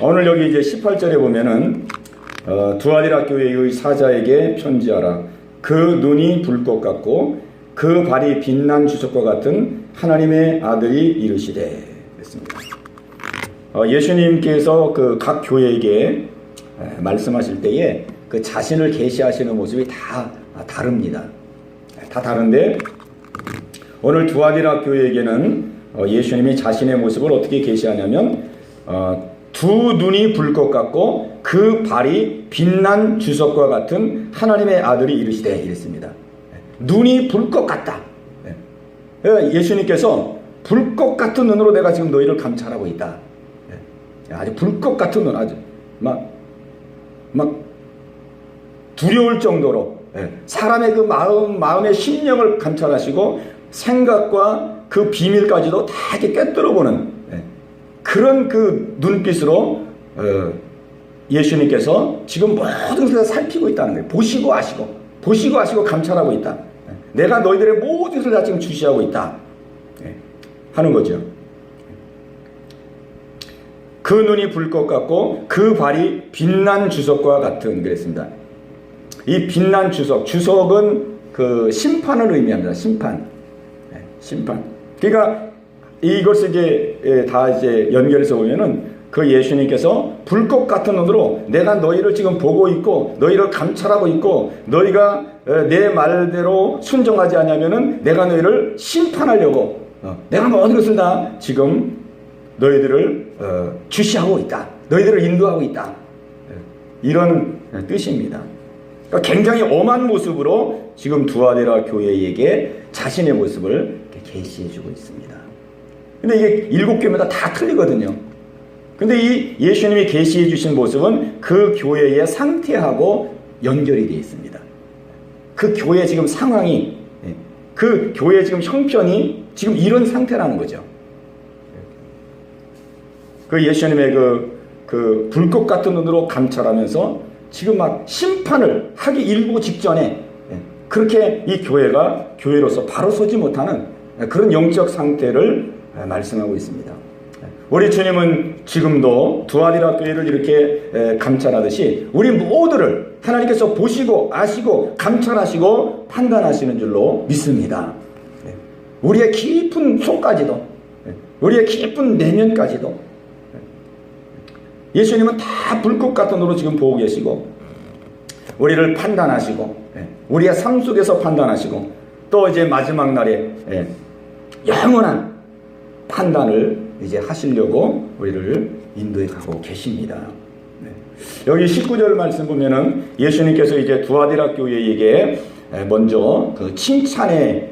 오늘 여기 이제 18절에 보면은 두아디라 교회의 사자에게 편지하라. 그 눈이 불꽃 같고 그 발이 빛난 주석과 같은 하나님의 아들이 이르시되 그랬습니다. 예수님께서 그 각 교회에게 말씀하실 때에 그 자신을 계시하시는 모습이 다 다릅니다. 다 다른데 오늘 두아디라 교회에게는 예수님이 자신의 모습을 어떻게 계시하냐면 두 눈이 불꽃 같고 그 발이 빛난 주석과 같은 하나님의 아들이 이르시되 이랬습니다. 눈이 불꽃 같다. 예수님께서 불꽃 같은 눈으로 내가 지금 너희를 감찰하고 있다. 아주 불꽃 같은 눈, 아주 막 두려울 정도로 사람의 그 마음의 심령을 감찰하시고 생각과 그 비밀까지도 다 이렇게 꿰뚫어보는 그런 그 눈빛으로 예수님께서 지금 모든 것을 살피고 있다는 거예요. 보시고 아시고 감찰하고 있다. 내가 너희들의 모든 것을 다 지금 주시하고 있다 하는 거죠. 그 눈이 불꽃 같고 그 발이 빛난 주석과 같은 그랬습니다. 이 빛난 주석은 그 심판을 의미합니다. 심판. 그러니까 이것을 이제 다 이제 연결해서 보면은 그 예수님께서 불꽃 같은 눈으로 내가 너희를 지금 보고 있고 너희를 감찰하고 있고 너희가 내 말대로 순종하지 않냐면은 내가 너희를 심판하려고 내가 모든 것을 다 지금 너희들을 주시하고 있다. 너희들을 인도하고 있다. 이런 뜻입니다. 그러니까 굉장히 엄한 모습으로 지금 두아디라 교회에게 자신의 모습을 계시해주고 있습니다. 근데 이게 7교회마다 다 틀리거든요. 근데 이 예수님이 계시해 주신 모습은 그 교회의 상태하고 연결이 되어 있습니다. 그 교회 지금 상황이, 그 교회 지금 형편이 지금 이런 상태라는 거죠. 그 예수님의 그 불꽃 같은 눈으로 감찰하면서 지금 막 심판을 하기 일보 직전에 그렇게 이 교회가 교회로서 바로 서지 못하는 그런 영적 상태를 말씀하고 있습니다. 우리 주님은 지금도 두아디라 교회를 이렇게 감찰하듯이 우리 모두를 하나님께서 보시고 아시고 감찰하시고 판단하시는 줄로 믿습니다. 우리의 깊은 속까지도, 우리의 깊은 내면까지도 예수님은 다 불꽃 같은 눈으로 지금 보고 계시고 우리를 판단하시고 우리의 삶 속에서 판단하시고 또 이제 마지막 날에 영원한 판단을 이제 하시려고 우리를 인도해 가고 계십니다. 여기 19절 말씀 보면은 예수님께서 이제 두아디라 교회에게 먼저 그 칭찬의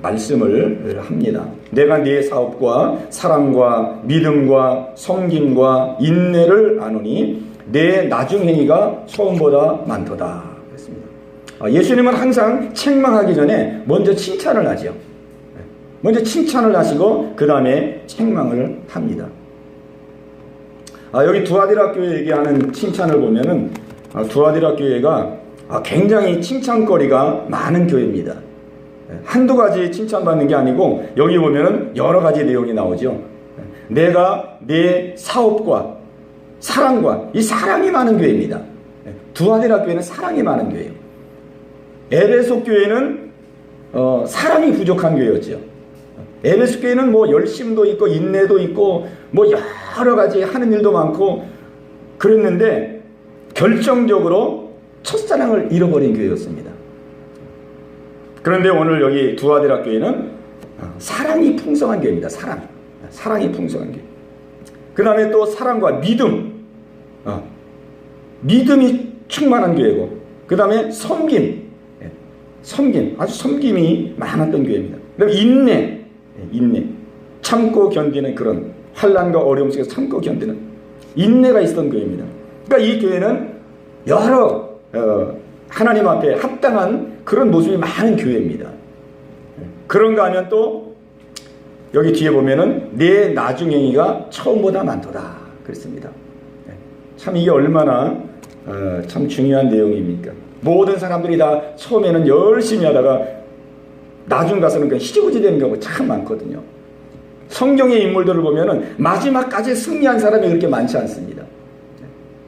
말씀을 합니다. 내가 네 사업과 사랑과 믿음과 섬김과 인내를 아노니 내 나중 행위가 처음보다 많도다. 그랬습니다. 예수님은 항상 책망하기 전에 먼저 칭찬을 하죠. 먼저 칭찬을 하시고 그 다음에 책망을 합니다. 여기 두아디라 교회 얘기하는 칭찬을 보면은 두아디라 교회가 굉장히 칭찬거리가 많은 교회입니다. 한두 가지 칭찬받는 게 아니고 여기 보면은 여러 가지 내용이 나오죠. 내가 내 사업과 사랑과 이 사랑이 많은 교회입니다. 두아디라 교회는 사랑이 많은 교회예요. 에베소 교회는 사랑이 부족한 교회였죠. 에베소 교회는 뭐 열심도 있고 인내도 있고 뭐 여러 가지 하는 일도 많고 그랬는데 결정적으로 첫사랑을 잃어버린 교회였습니다. 그런데 오늘 여기 두아디라 교회는 사랑이 풍성한 교회입니다. 사랑이 풍성한 교회. 그 다음에 또 사랑과 믿음, 믿음이 충만한 교회고, 그 다음에 섬김, 아주 섬김이 많았던 교회입니다. 그 다음에 인내, 참고 견디는 그런 환난과 어려움 속에서 참고 견디는 인내가 있었던 교회입니다. 그러니까 이 교회는 여러 하나님 앞에 합당한 그런 모습이 많은 교회입니다. 그런가 하면 또 여기 뒤에 보면은 내 나중 행위가 처음보다 많도다 그랬습니다. 참 이게 얼마나 참 중요한 내용입니까? 모든 사람들이 다 처음에는 열심히 하다가 나중 가서는 그냥 희지부지 되는 경우가 참 많거든요. 성경의 인물들을 보면은 마지막까지 승리한 사람이 그렇게 많지 않습니다.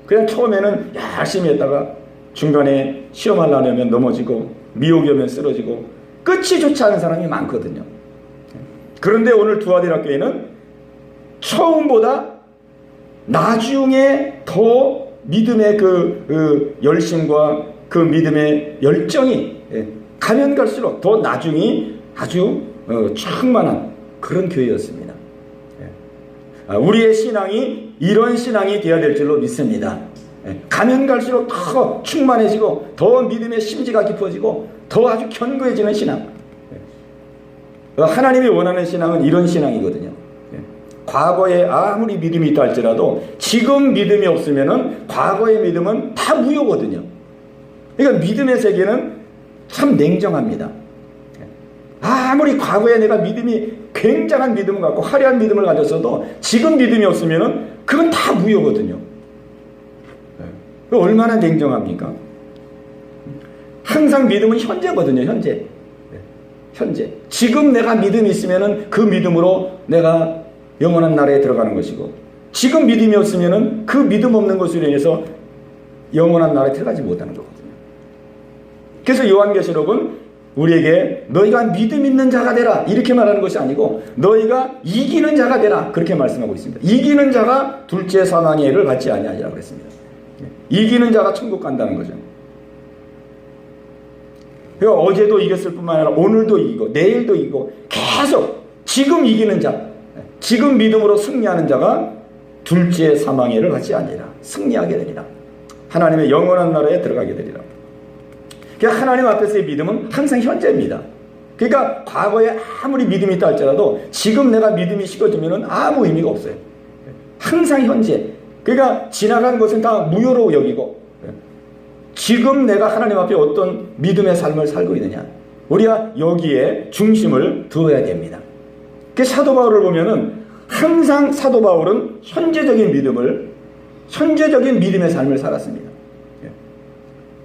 그냥 처음에는 열심히 했다가 중간에 시험하려면 넘어지고 미혹이 오면 쓰러지고 끝이 좋지 않은 사람이 많거든요. 그런데 오늘 두아디라교회는 처음보다 나중에 더 믿음의 그 열심과 그 믿음의 열정이 가면 갈수록 더 나중이 아주 충만한 그런 교회였습니다. 우리의 신앙이 이런 신앙이 되어야 될 줄로 믿습니다. 가면 갈수록 더 충만해지고 더 믿음의 심지가 깊어지고 더 아주 견고해지는 신앙. 하나님이 원하는 신앙은 이런 신앙이거든요. 과거에 아무리 믿음이 있다 할지라도 지금 믿음이 없으면은 과거의 믿음은 다 무효거든요. 그러니까 믿음의 세계는 참 냉정합니다. 아무리 과거에 내가 믿음이 굉장한 믿음을 갖고 화려한 믿음을 가졌어도 지금 믿음이 없으면은 그건 다 무효거든요. 얼마나 냉정합니까? 항상 믿음은 현재거든요. 현재. 지금 내가 믿음이 있으면은 그 믿음으로 내가 영원한 나라에 들어가는 것이고, 지금 믿음이 없으면은 그 믿음 없는 것으로 인해서 영원한 나라에 들어가지 못하는 거거든요. 그래서 요한계시록은 우리에게 너희가 믿음 있는 자가 되라 이렇게 말하는 것이 아니고 너희가 이기는 자가 되라 그렇게 말씀하고 있습니다. 이기는 자가 둘째 사망의 해를 받지 아니하리라 그랬습니다. 이기는 자가 천국 간다는 거죠. 그러니까 어제도 이겼을 뿐만 아니라 오늘도 이기고 내일도 이기고 계속 지금 이기는 자, 지금 믿음으로 승리하는 자가 둘째 사망의 해를 받지 아니하리라. 승리하게 되리라. 하나님의 영원한 나라에 들어가게 되리라. 그러니까 하나님 앞에서의 믿음은 항상 현재입니다. 그러니까 과거에 아무리 믿음이 있다 할지라도 지금 내가 믿음이 식어지면 아무 의미가 없어요. 항상 현재. 그러니까 지나간 것은 다 무효로 여기고 지금 내가 하나님 앞에 어떤 믿음의 삶을 살고 있느냐, 우리가 여기에 중심을 두어야 됩니다. 그 사도 바울을 보면은 항상 사도 바울은 현재적인 믿음의 삶을 살았습니다.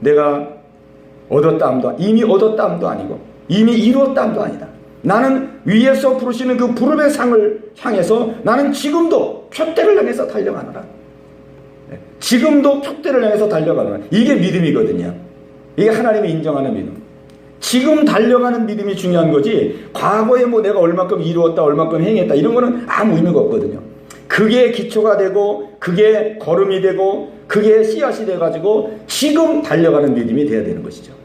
내가 얻었다함도 이미 얻었다함도 아니고 이미 이루었다함도 아니다. 나는 위에서 부르시는 그 부름의 상을 향해서 나는 지금도 표대를 향해서 달려가노라. 지금도 표대를 향해서 달려가노라. 이게 믿음이거든요. 이게 하나님이 인정하는 믿음. 지금 달려가는 믿음이 중요한 거지 과거에 뭐 내가 얼마큼 이루었다 얼마큼 행했다 이런 거는 아무 의미가 없거든요. 그게 기초가 되고 그게 걸음이 되고 그게 씨앗이 돼가지고 지금 달려가는 믿음이 돼야 되는 것이죠.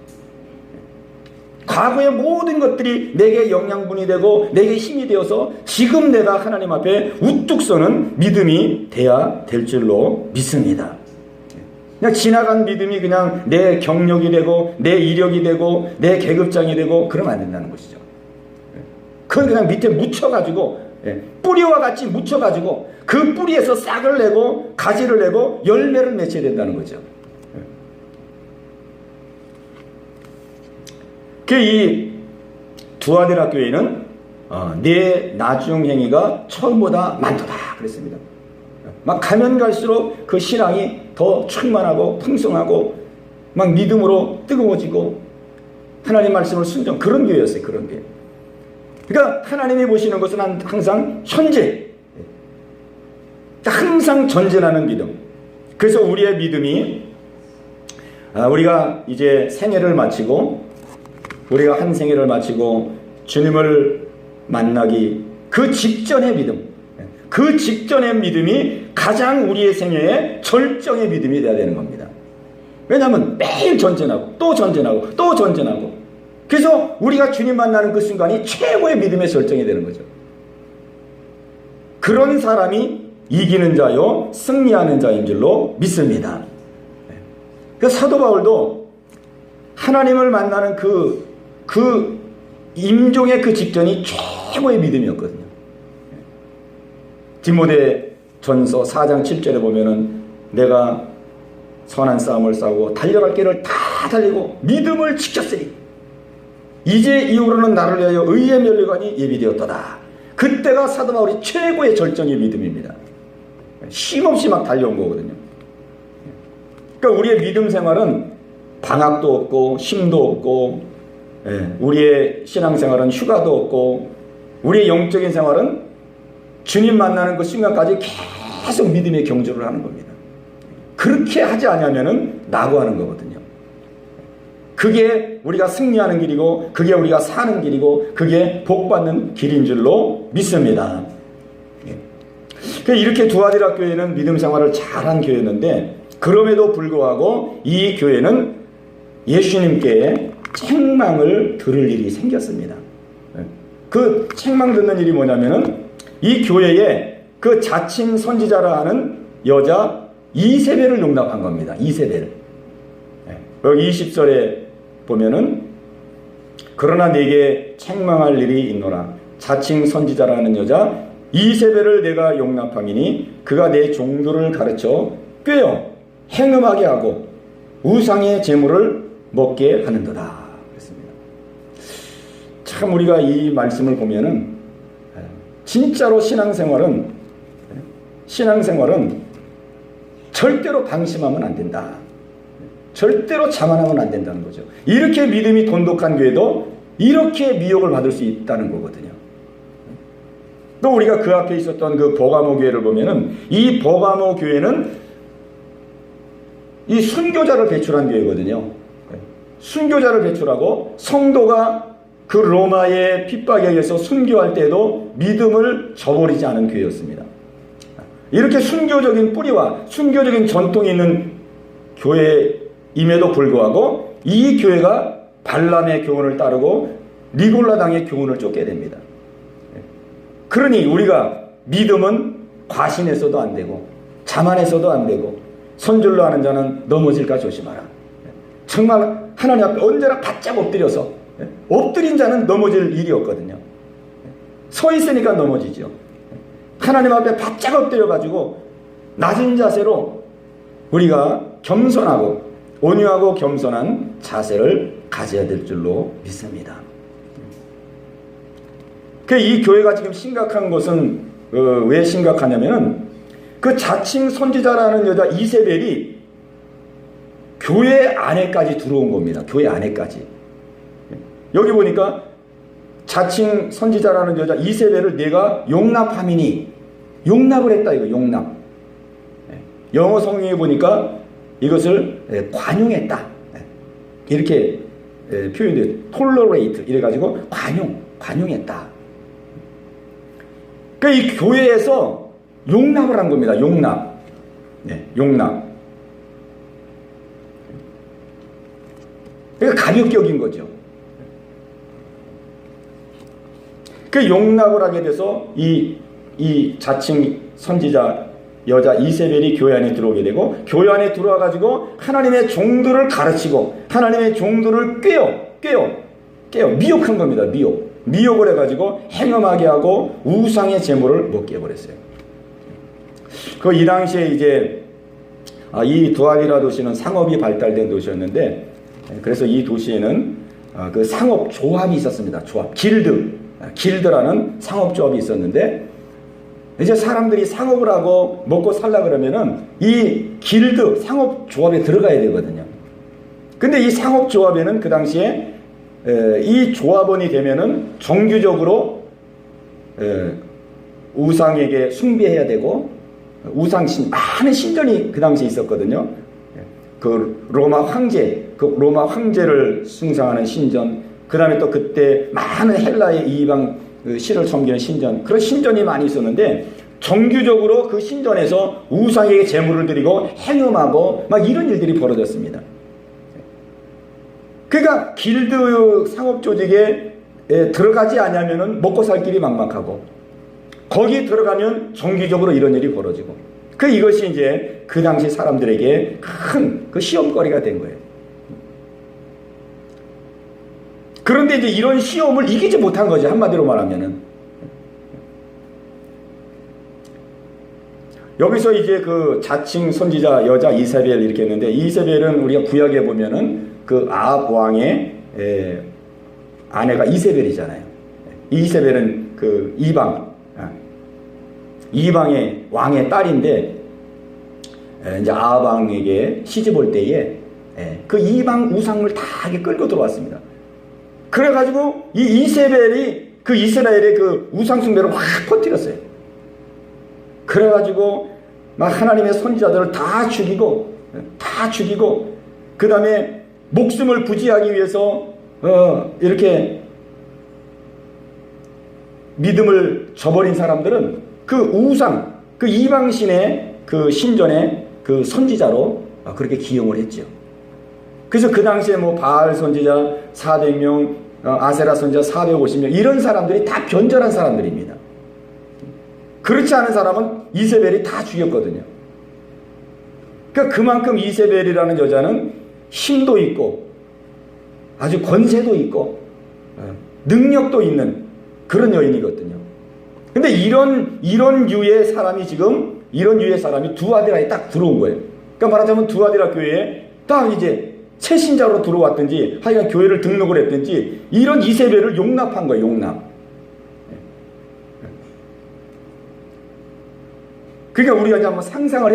과거의 모든 것들이 내게 영양분이 되고 내게 힘이 되어서 지금 내가 하나님 앞에 우뚝 서는 믿음이 돼야 될 줄로 믿습니다. 그냥 지나간 믿음이 그냥 내 경력이 되고 내 이력이 되고 내 계급장이 되고 그러면 안 된다는 것이죠. 그건 그냥 밑에 묻혀가지고 뿌리와 같이 묻혀가지고 그 뿌리에서 싹을 내고 가지를 내고 열매를 맺혀야 된다는 거죠. 이 두아디라 교회는 내 나중 행위가 처음보다 많도다 그랬습니다. 막 가면 갈수록 그 신앙이 더 충만하고 풍성하고 막 믿음으로 뜨거워지고 하나님 말씀을 순종, 그런 교회였어요. 그런 교회. 그러니까 하나님이 보시는 것은 항상 현재, 항상 전진하는 믿음. 그래서 우리의 믿음이 우리가 이제 생애를 마치고 우리가 한 생애를 마치고 주님을 만나기 그 직전의 믿음, 그 직전의 믿음이 가장 우리의 생애의 절정의 믿음이 되어야 되는 겁니다. 왜냐하면 매일 전진하고 또 전진하고 또 전진하고, 그래서 우리가 주님 만나는 그 순간이 최고의 믿음의 절정이 되는 거죠. 그런 사람이 이기는 자요 승리하는 자인 줄로 믿습니다. 그 사도 바울도 하나님을 만나는 그 임종의 그 직전이 최고의 믿음이었거든요. 디모데 전서 4장 7절에 보면은 내가 선한 싸움을 싸우고 달려갈 길을 다 달리고 믿음을 지켰으니 이제 이후로는 나를 위하여 의의 면류관이 예비되었도다. 그때가 사도 바울이 최고의 절정의 믿음입니다. 쉼없이 막 달려온 거거든요. 그러니까 우리의 믿음 생활은 방학도 없고 쉼도 없고, 우리의 신앙생활은 휴가도 없고, 우리의 영적인 생활은 주님 만나는 그 순간까지 계속 믿음의 경주를 하는 겁니다. 그렇게 하지 않으면은 낙오하는 거거든요. 그게 우리가 승리하는 길이고 그게 우리가 사는 길이고 그게 복받는 길인 줄로 믿습니다. 이렇게 두아디라 교회는 믿음 생활을 잘한 교회였는데 그럼에도 불구하고 이 교회는 예수님께 책망을 들을 일이 생겼습니다. 그 책망 듣는 일이 뭐냐면은 이 교회에 그 자칭 선지자라 하는 여자 이세벨을 용납한 겁니다. 이세벨. 여기 20절에 보면은 그러나 내게 책망할 일이 있노라. 자칭 선지자라 하는 여자 이세벨을 내가 용납함이니 그가 내 종들을 가르쳐 꾀어 행음하게 하고 우상의 제물을 먹게 하는도다. 그랬습니다. 참 우리가 이 말씀을 보면은 진짜로 신앙생활은 절대로 방심하면 안 된다. 절대로 자만하면 안 된다는 거죠. 이렇게 믿음이 돈독한 교회도 이렇게 미혹을 받을 수 있다는 거거든요. 또 우리가 그 앞에 있었던 그 버가모 교회를 보면은 이 버가모 교회는 이 순교자를 배출한 교회거든요. 순교자를 배출하고 성도가 그 로마의 핍박에 의해서 순교할 때도 믿음을 저버리지 않은 교회였습니다. 이렇게 순교적인 뿌리와 순교적인 전통이 있는 교회임에도 불구하고 이 교회가 발람의 교훈을 따르고 니골라당의 교훈을 쫓게 됩니다. 그러니 우리가 믿음은 과신해서도 안 되고 자만해서도 안 되고 손줄로 하는 자는 넘어질까 조심하라. 정말 하나님 앞에 언제나 바짝 엎드려서 엎드린 자는 넘어질 일이 없거든요. 서 있으니까 넘어지죠. 하나님 앞에 바짝 엎드려가지고 낮은 자세로 우리가 겸손하고 온유하고 겸손한 자세를 가져야 될 줄로 믿습니다. 이 교회가 지금 심각한 것은 왜 심각하냐면은 그 자칭 선지자라는 여자 이세벨이 교회 안에까지 들어온 겁니다. 교회 안에까지. 여기 보니까 자칭 선지자라는 여자 이세벨을 내가 용납함이니 용납을 했다 이거 용납. 영어 성경에 보니까 이것을 관용했다 이렇게 표현돼요. tolerate 이래가지고 관용했다. 그러니까 이 교회에서 용납을 한 겁니다. 용납. 용납. 그러니까 가볍게 여긴 거죠. 그 용납을 하게 돼서 이 자칭 선지자 여자 이세벨이 교회 안에 들어오게 되고 교회 안에 들어와 가지고 하나님의 종들을 가르치고 하나님의 종들을 깨워 미혹한 겁니다. 미혹을 해가지고 행음하게 하고 우상의 제물을 먹게 해버렸어요. 이 당시에 이제 이 두아디라 도시는 상업이 발달된 도시였는데 그래서 이 도시에는 그 상업 조합이 있었습니다. 조합 길드라는 상업 조합이 있었는데 이제 사람들이 상업을 하고 먹고 살라 그러면은 이 길드 상업 조합에 들어가야 되거든요. 근데 이 상업 조합에는 그 당시에 이 조합원이 되면은 정규적으로 우상에게 숭배해야 되고 많은 신전이 그 당시에 있었거든요. 그 로마 황제를 숭상하는 신전, 그 다음에 또 그때 많은 헬라의 이방 신을 섬기는 신전, 그런 신전이 많이 있었는데 정규적으로 그 신전에서 우상에게 제물을 드리고 행음하고 막 이런 일들이 벌어졌습니다. 그러니까 길드 상업 조직에 들어가지 않으면은 먹고 살 길이 막막하고 거기 들어가면 정기적으로 이런 일이 벌어지고 이것이 이제 그 당시 사람들에게 큰 그 시험거리가 된 거예요. 그런데 이제 이런 시험을 이기지 못한 거죠. 한마디로 말하면은. 여기서 이제 그 자칭 선지자 여자 이세벨 이렇게 했는데 이세벨은 우리가 구약에 보면은 그 아합 왕의 아내가 이세벨이잖아요. 이세벨은 그 이방의 왕의 딸인데 이제 아합 왕에게 시집 올 때에 그 이방 우상을 다 끌고 들어왔습니다. 그래가지고 이 이세벨이 그 이스라엘의 그 우상 숭배를 확 퍼뜨렸어요. 그래가지고 막 하나님의 선지자들을 다 죽이고 그 다음에 목숨을 부지하기 위해서 이렇게 믿음을 저버린 사람들은 그 우상, 그 이방신의 그 신전의 그 선지자로 그렇게 기용을 했죠. 그래서 그 당시에 뭐 바알 선지자 400명, 아세라 선지자 450명 이런 사람들이 다 변절한 사람들입니다. 그렇지 않은 사람은 이세벨이 다 죽였거든요. 그러니까 그만큼 이세벨이라는 여자는 힘도 있고 아주 권세도 있고 능력도 있는 그런 여인이거든요. 근데 이런 유의 사람이 지금 이런 유의 사람이 두아디라에 딱 들어온 거예요. 그러니까 말하자면 두아디라 교회에 딱 이제 새 신자로 들어왔든지 하여간 교회를 등록을 했든지 이런 이세벨을 용납한 거예요. 용납. 그러니까 우리가 이제 한번 상상을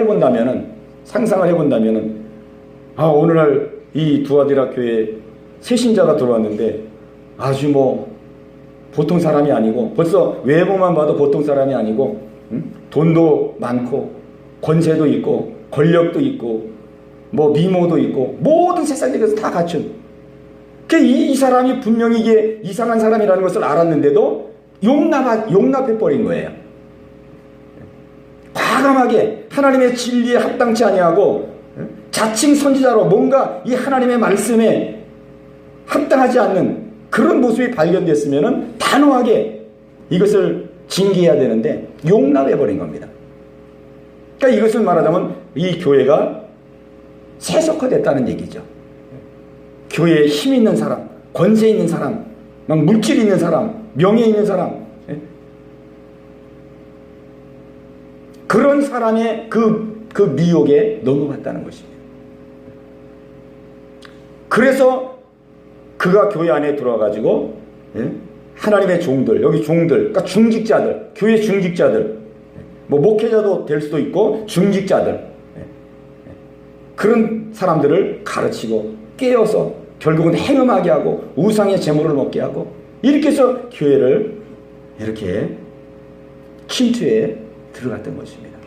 해본다면은 오늘날 이 두아디라 교회에 새 신자가 들어왔는데 아주 뭐 보통 사람이 아니고 벌써 외모만 봐도 보통 사람이 아니고 돈도 많고 권세도 있고 권력도 있고 뭐 미모도 있고 모든 세상적에서 다 갖춘 이 사람이 분명히 이게 이상한 사람이라는 것을 알았는데도 용납해버린 거예요. 과감하게 하나님의 진리에 합당치 아니하고 자칭 선지자로 뭔가 이 하나님의 말씀에 합당하지 않는 그런 모습이 발견됐으면 단호하게 이것을 징계해야 되는데 용납해버린 겁니다. 그러니까 이것을 말하자면 이 교회가 세속화됐다는 얘기죠. 교회에 힘 있는 사람, 권세 있는 사람, 막 물질 있는 사람, 명예 있는 사람, 그런 사람의 그 미혹에 넘어갔다는 것입니다. 그래서 그가 교회 안에 들어와가지고 하나님의 종들, 여기 종들, 그러니까 중직자들, 교회 중직자들, 뭐 목회자도 될 수도 있고 중직자들, 그런 사람들을 가르치고 깨어서 결국은 행음하게 하고 우상의 제물을 먹게 하고 이렇게 해서 교회를 이렇게 침투해 들어갔던 것입니다.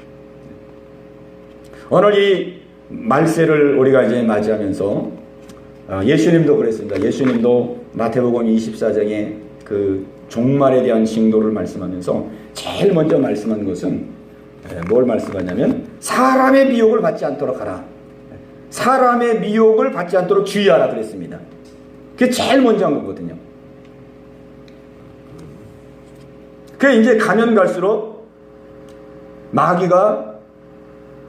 오늘 이 말세를 우리가 이제 맞이하면서 예수님도 그랬습니다. 예수님도 마태복음 24장에 그 종말에 대한 징조를 말씀하면서 제일 먼저 말씀한 것은 뭘 말씀하냐면 사람의 미혹을 받지 않도록 하라. 사람의 미혹을 받지 않도록 주의하라 그랬습니다. 그게 제일 먼저 한 거거든요. 그게 이제 가면 갈수록 마귀가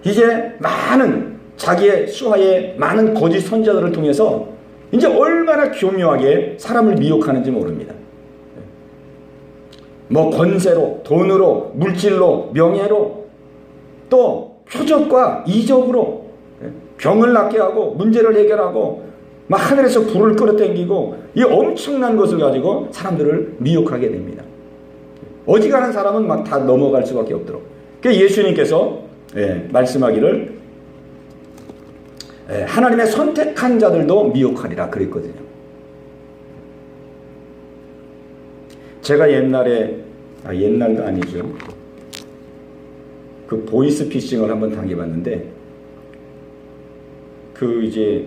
이제 많은 자기의 수하에 많은 거짓 선지자들을 통해서 이제 얼마나 교묘하게 사람을 미혹하는지 모릅니다. 뭐 권세로, 돈으로, 물질로, 명예로, 또 표적과 이적으로 병을 낫게 하고 문제를 해결하고 막 하늘에서 불을 끌어당기고 이 엄청난 것을 가지고 사람들을 미혹하게 됩니다. 어지간한 사람은 막 다 넘어갈 수밖에 없도록. 그래서 예수님께서 말씀하기를 하나님의 선택한 자들도 미혹하리라 그랬거든요. 제가 옛날도 아니죠. 그 보이스피싱을 한번 당해봤는데 그 이제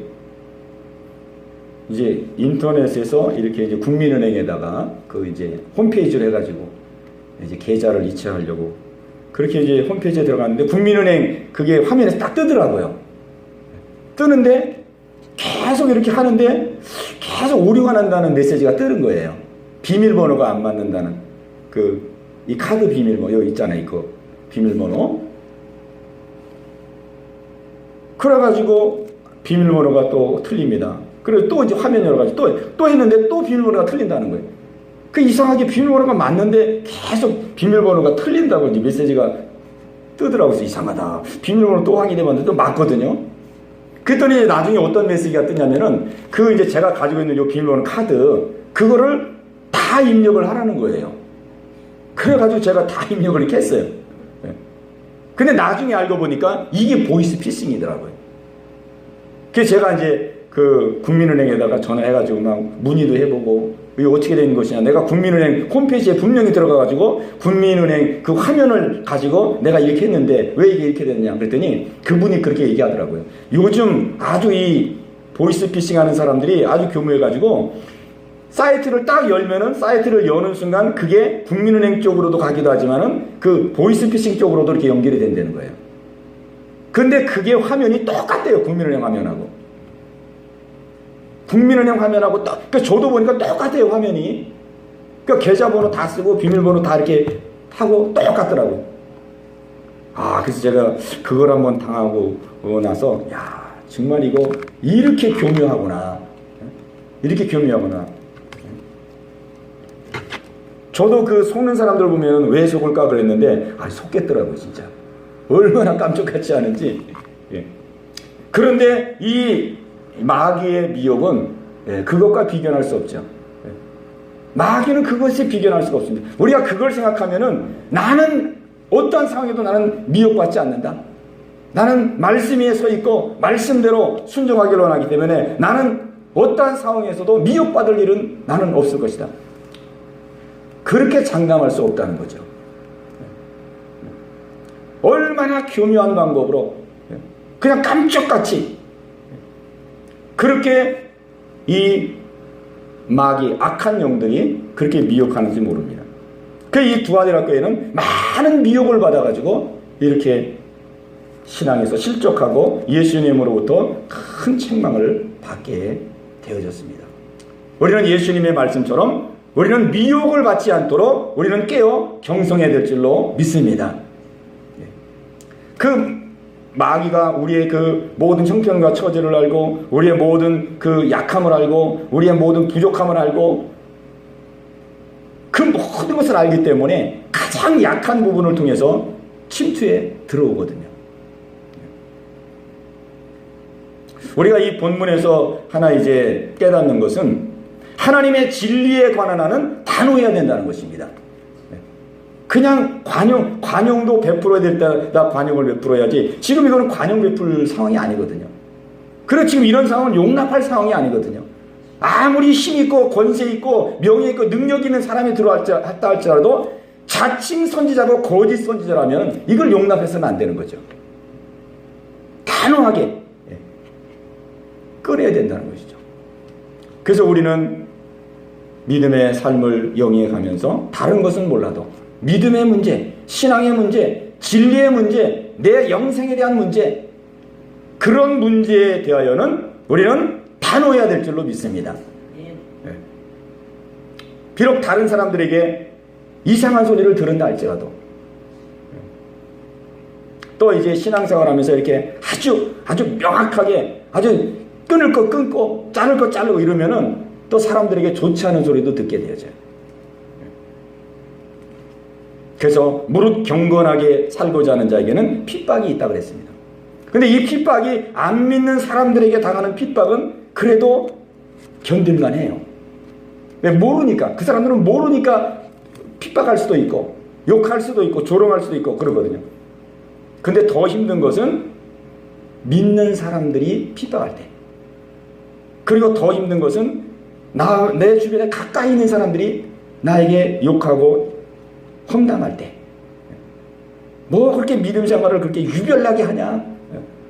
인터넷에서 이렇게 이제 국민은행에다가 그 이제 홈페이지를 해가지고 이제 계좌를 이체하려고 그렇게 이제 홈페이지에 들어갔는데 국민은행 그게 화면에서 딱 뜨더라고요. 뜨는데 계속 이렇게 하는데 계속 오류가 난다는 메시지가 뜨는 거예요. 비밀번호가 안 맞는다는 이 카드 비밀번호 여기 있잖아요. 이거 비밀번호. 그래가지고 비밀번호가 또 틀립니다. 그리고 또 이제 화면 열어가지고 또 했는데 또 비밀번호가 틀린다는 거예요. 그 이상하게 비밀번호가 맞는데 계속 비밀번호가 틀린다고 이제 메시지가 뜨더라고요. 그래서 이상하다. 비밀번호 또 확인해봤는데 또 맞거든요. 그랬더니 나중에 어떤 메시지가 뜨냐면은 이제 제가 가지고 있는 요 비밀번호 카드 그거를 다 입력을 하라는 거예요. 그래가지고 제가 다 입력을 이렇게 했어요. 근데 나중에 알고 보니까 이게 보이스피싱이더라고요. 그래서 제가 이제 그 국민은행에다가 전화해가지고 막 문의도 해보고 이게 어떻게 된 것이냐. 내가 국민은행 홈페이지에 분명히 들어가가지고 국민은행 그 화면을 가지고 내가 이렇게 했는데 왜 이게 이렇게 됐냐. 그랬더니 그분이 그렇게 얘기하더라고요. 요즘 아주 이 보이스피싱 하는 사람들이 아주 교묘해가지고 사이트를 딱 열면은 사이트를 여는 순간 그게 국민은행 쪽으로도 가기도 하지만은 그 보이스피싱 쪽으로도 이렇게 연결이 된다는 거예요. 근데 그게 화면이 똑같대요. 국민은행 화면하고. 국민은행 화면하고 그러니까 저도 보니까 똑같아요. 화면이. 그러니까 계좌번호 다 쓰고 비밀번호 다 이렇게 하고 똑같더라고요. 그래서 제가 그걸 한번 당하고 나서 야 정말 이거 이렇게 교묘하구나. 이렇게 교묘하구나. 저도 그 속는 사람들 보면 왜 속을까 그랬는데 속겠더라고요. 진짜. 얼마나 깜짝같지 않은지. 예. 그런데 이 마귀의 미혹은 그것과 비견할 수 없죠. 마귀는 그것이 비견할 수가 없습니다. 우리가 그걸 생각하면은 나는 어떠한 상황에도 나는 미혹받지 않는다. 나는 말씀 위에 서 있고 말씀대로 순종하기를 원하기 때문에 나는 어떠한 상황에서도 미혹받을 일은 나는 없을 것이다. 그렇게 장담할 수 없다는 거죠. 얼마나 교묘한 방법으로 그냥 깜짝같이 그렇게 이 마귀 악한 영들이 그렇게 미혹하는지 모릅니다. 그 이 두아디라 교회는 많은 미혹을 받아가지고 이렇게 신앙에서 실족하고 예수님으로부터 큰 책망을 받게 되어졌습니다. 우리는 예수님의 말씀처럼 우리는 미혹을 받지 않도록 우리는 깨어 경성해야 될 줄로 믿습니다. 그 마귀가 우리의 그 모든 형편과 처지를 알고 우리의 모든 그 약함을 알고 우리의 모든 부족함을 알고 그 모든 것을 알기 때문에 가장 약한 부분을 통해서 침투에 들어오거든요. 우리가 이 본문에서 하나 이제 깨닫는 것은 하나님의 진리에 관한하는 단호해야 된다는 것입니다. 그냥 관용도 베풀어야 될 때다 관용을 베풀어야지 지금 이거는 관용 베풀 상황이 아니거든요. 그리고 지금 이런 상황은 용납할 상황이 아니거든요. 아무리 힘 있고 권세 있고 명예 있고 능력 있는 사람이 들어왔다 할지라도 자칭 선지자고 거짓 선지자라면 이걸 용납해서는 안 되는 거죠. 단호하게 끊어야 된다는 것이죠. 그래서 우리는 믿음의 삶을 영위해 가면서 다른 것은 몰라도 믿음의 문제, 신앙의 문제, 진리의 문제, 내 영생에 대한 문제, 그런 문제에 대하여는 우리는 단호해야 될 줄로 믿습니다. 비록 다른 사람들에게 이상한 소리를 들은다 할지라도 또 이제 신앙생활 하면서 이렇게 아주 명확하게 아주 끊을 거 끊고 자를 거 자르고 이러면은 또 사람들에게 좋지 않은 소리도 듣게 되어져요. 그래서 무릇 경건하게 살고자 하는 자에게는 핍박이 있다고 그랬습니다. 근데 이 핍박이 안 믿는 사람들에게 당하는 핍박은 그래도 견딜만 해요. 왜? 모르니까. 그 사람들은 모르니까 핍박할 수도 있고 욕할 수도 있고 조롱할 수도 있고 그러거든요. 근데 더 힘든 것은 믿는 사람들이 핍박할 때, 그리고 더 힘든 것은 내 주변에 가까이 있는 사람들이 나에게 욕하고 험담할 때, 뭐 그렇게 믿음 생활을 그렇게 유별나게 하냐?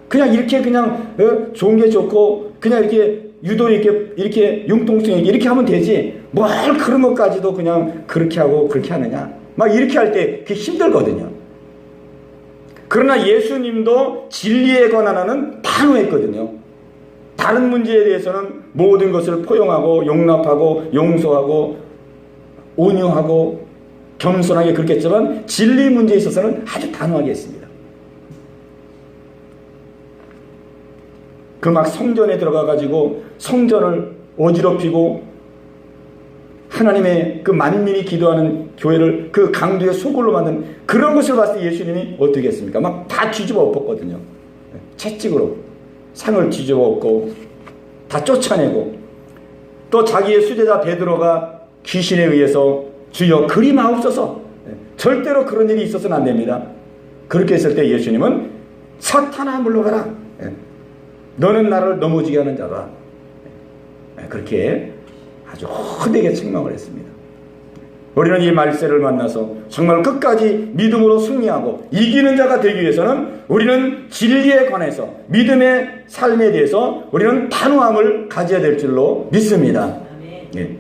그냥 이렇게 그냥 좋은 게 좋고 그냥 이렇게 유도 이렇게 융통성 있게 이렇게 하면 되지 뭘 그런 것까지도 그냥 그렇게 하고 그렇게 하느냐? 막 이렇게 할 때 그게 힘들거든요. 그러나 예수님도 진리에 관한하는 단호했거든요. 다른 문제에 대해서는 모든 것을 포용하고 용납하고 용서하고 온유하고 겸손하게 그렇게 했지만 진리 문제에 있어서는 아주 단호하게 했습니다. 그 막 성전에 들어가가지고 성전을 어지럽히고 하나님의 그 만민이 기도하는 교회를 그 강도의 소굴로 만든 그런 것을 봤을 때 예수님이 어떻게 했습니까? 막 다 뒤집어 엎었거든요. 채찍으로 상을 뒤집어 엎고 다 쫓아내고, 또 자기의 수제자 베드로가 귀신에 의해서 주여 그리 마옵소서, 절대로 그런 일이 있어서는 안 됩니다. 그렇게 했을 때 예수님은 사탄아 물러가라, 너는 나를 넘어지게 하는 자다, 그렇게 아주 헛되게 책망을 했습니다. 우리는 이 말세를 만나서 정말 끝까지 믿음으로 승리하고 이기는 자가 되기 위해서는 우리는 진리에 관해서 믿음의 삶에 대해서 우리는 단호함을 가져야 될 줄로 믿습니다. 예.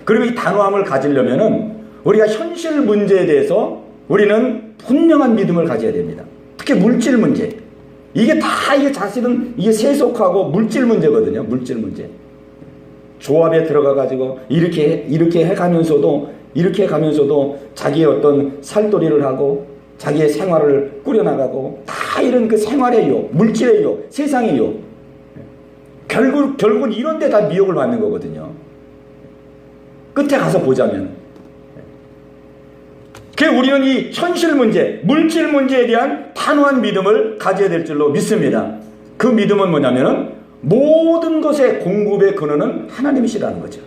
그리고 이 단호함을 가지려면은 우리가 현실 문제에 대해서 우리는 분명한 믿음을 가져야 됩니다. 특히 물질 문제. 이게 사실은 이게 세속하고 물질 문제거든요. 물질 문제. 조합에 들어가가지고 이렇게 해가면서도 자기의 어떤 살돌이를 하고 자기의 생활을 꾸려나가고 다 이런 그 생활의 유, 물질의 유, 세상의 유. 결국은 이런 데 다 미혹을 받는 거거든요. 끝에 가서 보자면. 우리는 이 현실 문제, 물질 문제에 대한 단호한 믿음을 가져야 될 줄로 믿습니다. 그 믿음은 뭐냐면은 모든 것의 공급의 근원은 하나님이시라는 거죠.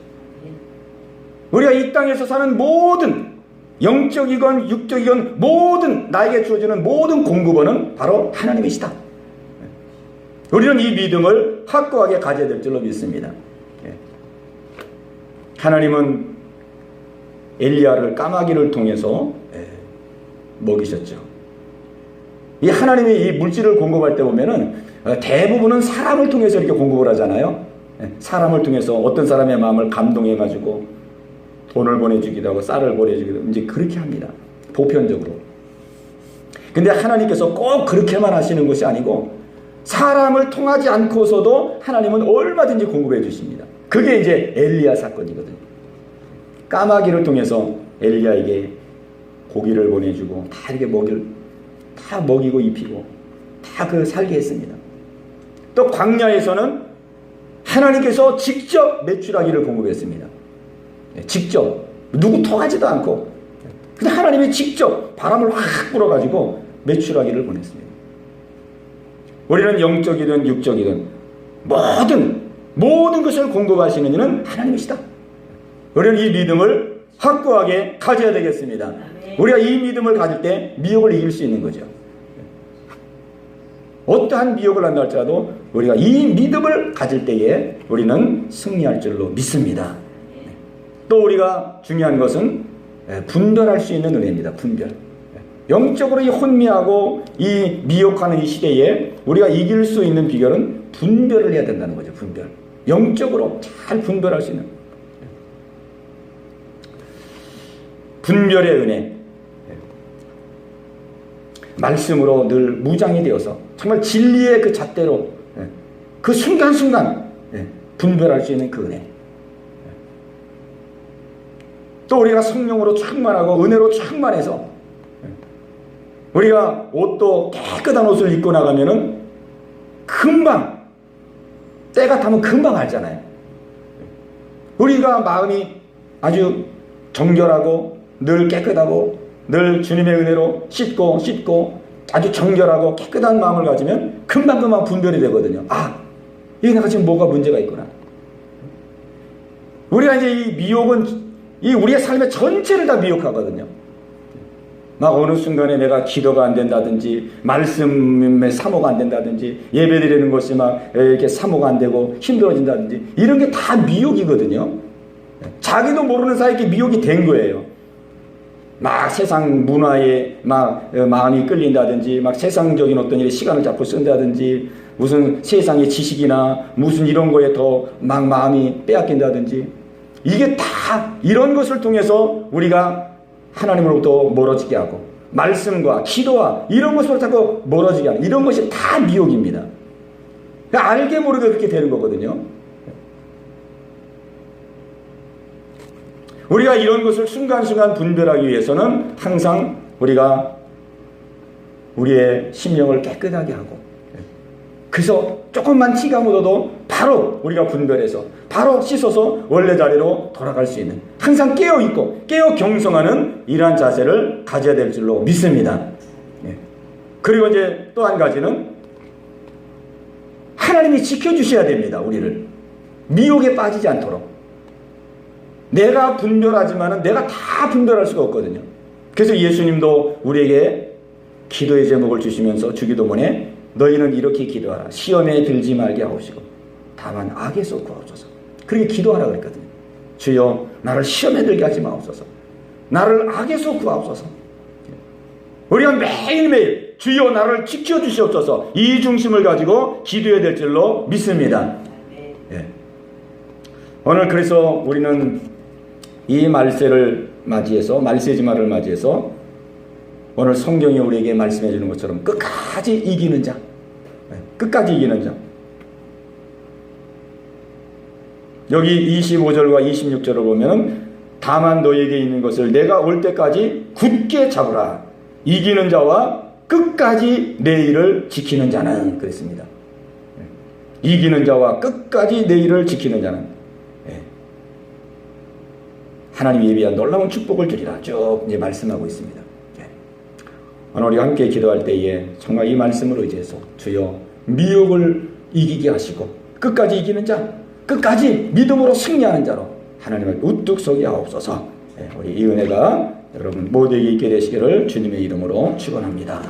우리가 이 땅에서 사는 모든 영적이건 육적이건 모든 나에게 주어지는 모든 공급원은 바로 하나님이시다. 우리는 이 믿음을 확고하게 가져야 될 줄로 믿습니다. 하나님은 엘리야를 까마귀를 통해서 먹이셨죠. 이 하나님이 이 물질을 공급할 때 보면은 대부분은 사람을 통해서 이렇게 공급을 하잖아요. 사람을 통해서 어떤 사람의 마음을 감동해가지고 돈을 보내주기도 하고 쌀을 보내주기도 하고 이제 그렇게 합니다. 보편적으로. 근데 하나님께서 꼭 그렇게만 하시는 것이 아니고 사람을 통하지 않고서도 하나님은 얼마든지 공급해 주십니다. 그게 이제 엘리야 사건이거든요. 까마귀를 통해서 엘리야에게 고기를 보내주고 다 이렇게 먹이고 입히고 다 살게 했습니다. 또 광야에서는 하나님께서 직접 메추라기를 공급했습니다. 직접 누구 통하지도 않고 그냥 하나님이 직접 바람을 확 불어가지고 메추라기를 보냈습니다. 우리는 영적이든 육적이든 모든 것을 공급하시는 이는 하나님이시다. 우리는 이 믿음을 확고하게 가져야 되겠습니다. 우리가 이 믿음을 가질 때 미혹을 이길 수 있는 거죠. 어떠한 미혹을 한다 할지라도 우리가 이 믿음을 가질 때에 우리는 승리할 줄로 믿습니다. 또 우리가 중요한 것은 분별할 수 있는 은혜입니다. 분별. 영적으로 이 혼미하고 이 미혹하는 이 시대에 우리가 이길 수 있는 비결은 분별을 해야 된다는 거죠. 분별. 영적으로 잘 분별할 수 있는 분별의 은혜. 말씀으로 늘 무장이 되어서 정말 진리의 그 잣대로 그 순간순간 분별할 수 있는 그 은혜. 또 우리가 성령으로 충만하고 은혜로 충만해서 우리가 옷도 깨끗한 옷을 입고 나가면은 금방 때가 타면 금방 알잖아요. 우리가 마음이 아주 정결하고 늘 깨끗하고 늘 주님의 은혜로 씻고 아주 정결하고 깨끗한 마음을 가지면 금방 분별이 되거든요. 이게 내가 지금 뭐가 문제가 있구나. 우리가 이제 이 미혹은 이 우리의 삶의 전체를 다 미혹하거든요. 막 어느 순간에 내가 기도가 안 된다든지 말씀에 사모가 안 된다든지 예배드리는 것이 막 이렇게 사모가 안 되고 힘들어진다든지 이런 게 다 미혹이거든요. 자기도 모르는 사이에 이렇게 미혹이 된 거예요. 막 세상 문화에 막 마음이 끌린다든지 막 세상적인 어떤 일에 시간을 자꾸 쓴다든지 무슨 세상의 지식이나 무슨 이런 거에 더 막 마음이 빼앗긴다든지 이게 다 이런 것을 통해서 우리가 하나님으로부터 멀어지게 하고 말씀과 기도와 이런 것으로 자꾸 멀어지게 하는 이런 것이 다 미혹입니다. 알게 모르게 그렇게 되는 거거든요. 우리가 이런 것을 순간순간 분별하기 위해서는 항상 우리가 우리의 심령을 깨끗하게 하고 그래서 조금만 티가 묻어도 바로 우리가 분별해서 바로 씻어서 원래 자리로 돌아갈 수 있는 항상 깨어있고 깨어 경성하는 이러한 자세를 가져야 될 줄로 믿습니다. 그리고 이제 또 한 가지는 하나님이 지켜주셔야 됩니다. 우리를 미혹에 빠지지 않도록. 내가 분별하지만은 내가 다 분별할 수가 없거든요. 그래서 예수님도 우리에게 기도의 제목을 주시면서 주기도문에 너희는 이렇게 기도하라. 시험에 들지 말게 하옵시고 다만 악에서 구하옵소서. 그렇게 기도하라 그랬거든요. 주여 나를 시험에 들게 하지 마옵소서. 나를 악에서 구하옵소서. 우리가 매일매일 주여 나를 지켜주시옵소서 이 중심을 가지고 기도해야 될 줄로 믿습니다. 예. 오늘 그래서 우리는 이 말세를 맞이해서 말세지마를 맞이해서 오늘 성경이 우리에게 말씀해 주는 것처럼 끝까지 이기는 자, 끝까지 이기는 자. 여기 25절과 26절을 보면 다만 너에게 있는 것을 내가 올 때까지 굳게 잡으라. 이기는 자와 끝까지 내 일을 지키는 자는 그랬습니다. 이기는 자와 끝까지 내 일을 지키는 자는 하나님이 예비한 놀라운 축복을 주리라 쭉 이제 말씀하고 있습니다. 오늘 우리가 함께 기도할 때에 정말 이 말씀을 의지해서 주여 미혹을 이기게 하시고 끝까지 이기는 자, 끝까지 믿음으로 승리하는 자로 하나님을 우뚝 서게 하옵소서. 우리 이 은혜가 여러분 모두에게 있게 되시기를 주님의 이름으로 축원합니다.